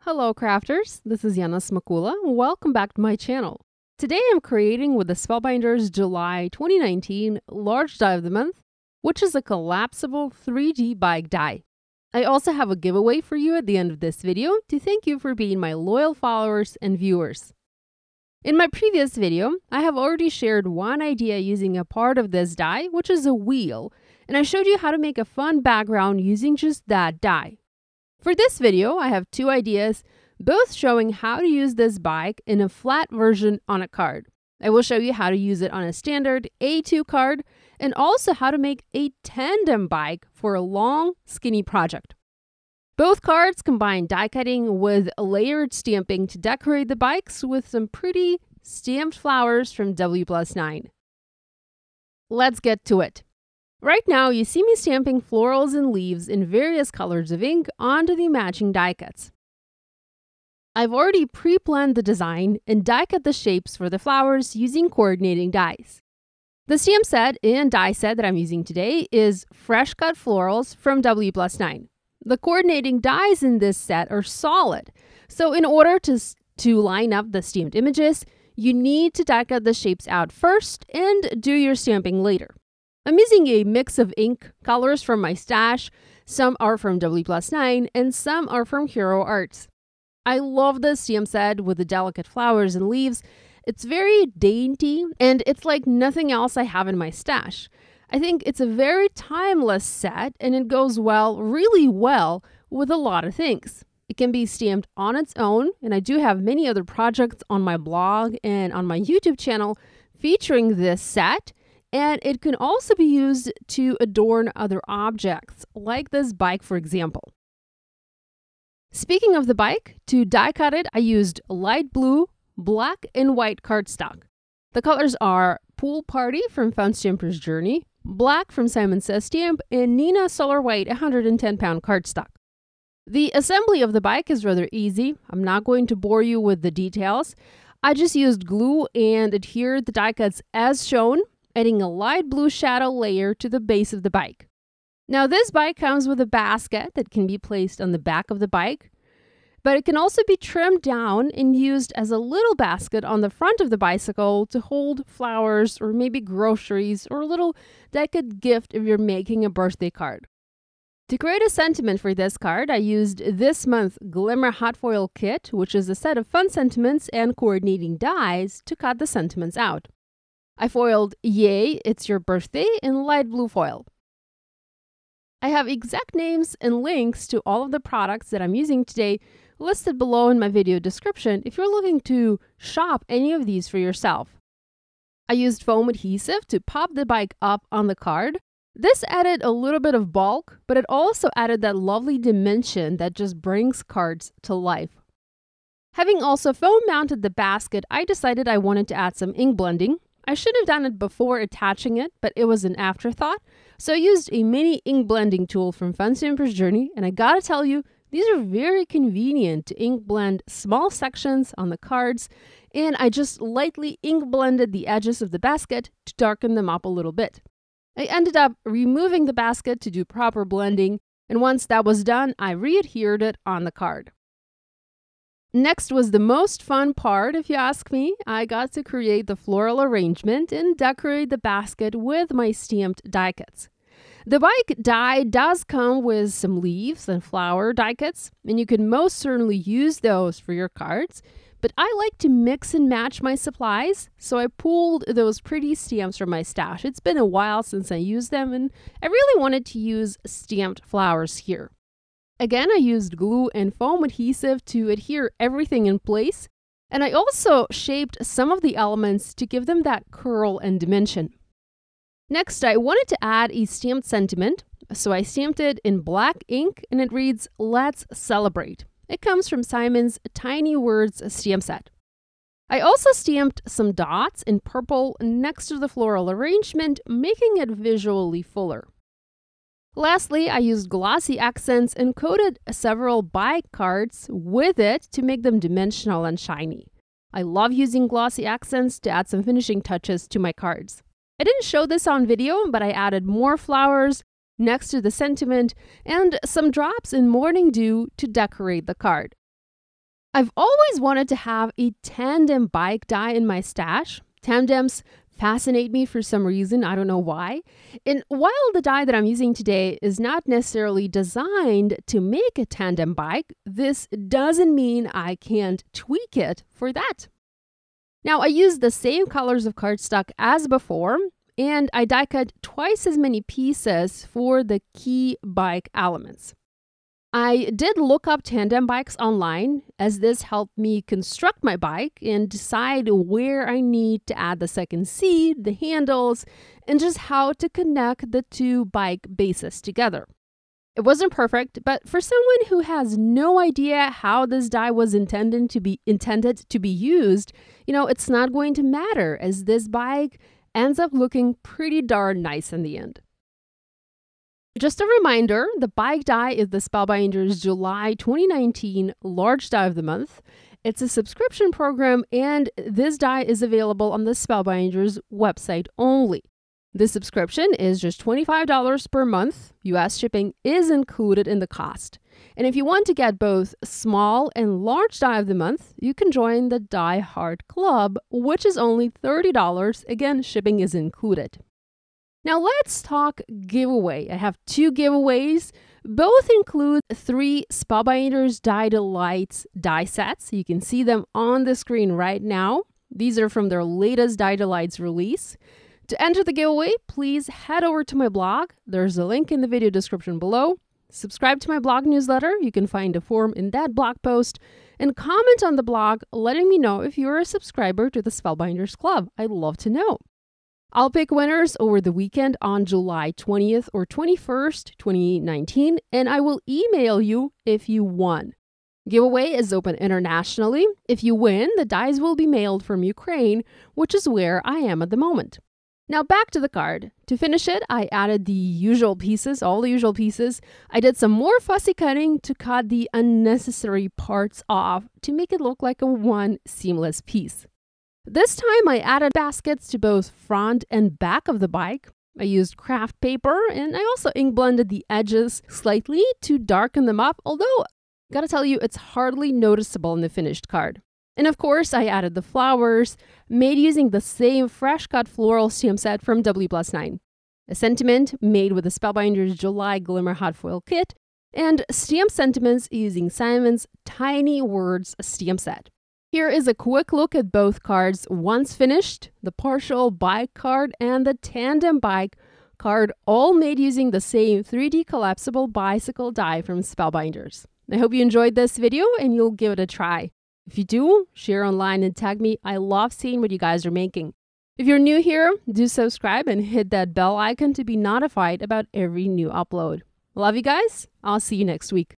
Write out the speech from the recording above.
Hello crafters, this is Yana Smakula. Welcome back to my channel. Today I'm creating with the Spellbinders July 2019 Large Die of the Month, which is a collapsible 3D bike die. I also have a giveaway for you at the end of this video to thank you for being my loyal followers and viewers. In my previous video, I have already shared one idea using a part of this die, which is a wheel, and I showed you how to make a fun background using just that die. For this video, I have two ideas, both showing how to use this bike in a flat version on a card. I will show you how to use it on a standard A2 card and also how to make a tandem bike for a long, skinny project. Both cards combine die cutting with layered stamping to decorate the bikes with some pretty stamped flowers from W+9. Let's get to it. Right now, you see me stamping florals and leaves in various colors of ink onto the matching die cuts. I've already pre-planned the design and die cut the shapes for the flowers using coordinating dies. The stamp set and die set that I'm using today is fresh cut florals from W+9. The coordinating dies in this set are solid, so in order to line up the stamped images, you need to die cut the shapes out first and do your stamping later. I'm using a mix of ink colors from my stash. Some are from W+9 and some are from Hero Arts. I love this stamp set with the delicate flowers and leaves. It's very dainty and it's like nothing else I have in my stash. I think it's a very timeless set and it goes really well with a lot of things. It can be stamped on its own, and I do have many other projects on my blog and on my YouTube channel featuring this set. And it can also be used to adorn other objects, like this bike, for example. Speaking of the bike, to die cut it, I used light blue, black, and white cardstock. The colors are Pool Party from Fun Stamper's Journey, black from Simon Says Stamp, and Nina Solar White 110-pound cardstock. The assembly of the bike is rather easy. I'm not going to bore you with the details. I just used glue and adhered the die cuts as shown, adding a light blue shadow layer to the base of the bike. Now this bike comes with a basket that can be placed on the back of the bike, but it can also be trimmed down and used as a little basket on the front of the bicycle to hold flowers or maybe groceries or a little decorative gift if you're making a birthday card. To create a sentiment for this card, I used this month's Glimmer Hot Foil Kit, which is a set of fun sentiments and coordinating dies to cut the sentiments out. I foiled Yay, It's Your Birthday in light blue foil. I have exact names and links to all of the products that I'm using today listed below in my video description if you're looking to shop any of these for yourself. I used foam adhesive to pop the bike up on the card. This added a little bit of bulk, but it also added that lovely dimension that just brings cards to life. Having also foam mounted the basket, I decided I wanted to add some ink blending. I should have done it before attaching it, but it was an afterthought. So I used a mini ink blending tool from Fun Stamper's Journey, and I gotta tell you, these are very convenient to ink blend small sections on the cards, and I just lightly ink blended the edges of the basket to darken them up a little bit. I ended up removing the basket to do proper blending, and once that was done, I re-adhered it on the card. Next was the most fun part, if you ask me. I got to create the floral arrangement and decorate the basket with my stamped die cuts. The bike die does come with some leaves and flower die cuts, and you can most certainly use those for your cards, but I like to mix and match my supplies, so I pulled those pretty stamps from my stash. It's been a while since I used them, and I really wanted to use stamped flowers here. Again, I used glue and foam adhesive to adhere everything in place, and I also shaped some of the elements to give them that curl and dimension. Next, I wanted to add a stamped sentiment, so I stamped it in black ink, and it reads, "Let's Celebrate." It comes from Simon's Tiny Words stamp set. I also stamped some dots in purple next to the floral arrangement, making it visually fuller. Lastly, I used Glossy Accents and coated several bike cards with it to make them dimensional and shiny. I love using Glossy Accents to add some finishing touches to my cards. I didn't show this on video, but I added more flowers next to the sentiment and some drops in Morning Dew to decorate the card. I've always wanted to have a tandem bike die in my stash. Tandems fascinate me for some reason, I don't know why. And while the die that I'm using today is not necessarily designed to make a tandem bike, this doesn't mean I can't tweak it for that. Now, I used the same colors of cardstock as before, and I die cut twice as many pieces for the key bike elements. I did look up tandem bikes online, as this helped me construct my bike and decide where I need to add the second seat, the handles, and just how to connect the two bike bases together. It wasn't perfect, but for someone who has no idea how this die was intended to be used, it's not going to matter, as this bike ends up looking pretty darn nice in the end. Just a reminder, the bike die is the Spellbinders July 2019 Large Die of the Month. It's a subscription program, and this die is available on the Spellbinders website only. This subscription is just $25 per month. US shipping is included in the cost. And if you want to get both small and large die of the month, you can join the Die Hard Club, which is only $30. Again, shipping is included. Now let's talk giveaway. I have 2 giveaways. Both include 3 Spellbinders Die Delights die sets. You can see them on the screen right now. These are from their latest Die Delights release. To enter the giveaway, please head over to my blog. There's a link in the video description below. Subscribe to my blog newsletter. You can find a form in that blog post. And comment on the blog letting me know if you're a subscriber to the Spellbinders Club. I'd love to know. I'll pick winners over the weekend on July 20th or 21st, 2019, and I will email you if you won. Giveaway is open internationally. If you win, the dies will be mailed from Ukraine, which is where I am at the moment. Now back to the card. To finish it, I added all the usual pieces. I did some more fussy cutting to cut the unnecessary parts off to make it look like one seamless piece. This time I added baskets to both front and back of the bike. I used craft paper, and I also ink blended the edges slightly to darken them up, although gotta tell you, it's hardly noticeable in the finished card. And of course, I added the flowers, made using the same fresh cut floral stamp set from W+9. A sentiment made with the Spellbinders July Glimmer Hot Foil Kit, and stamp sentiments using Simon's Tiny Words stamp set. Here is a quick look at both cards once finished, the partial bike card and the tandem bike card, all made using the same 3D collapsible bicycle die from Spellbinders. I hope you enjoyed this video and you'll give it a try. If you do, share online and tag me. I love seeing what you guys are making. If you're new here, do subscribe and hit that bell icon to be notified about every new upload. Love you guys. I'll see you next week.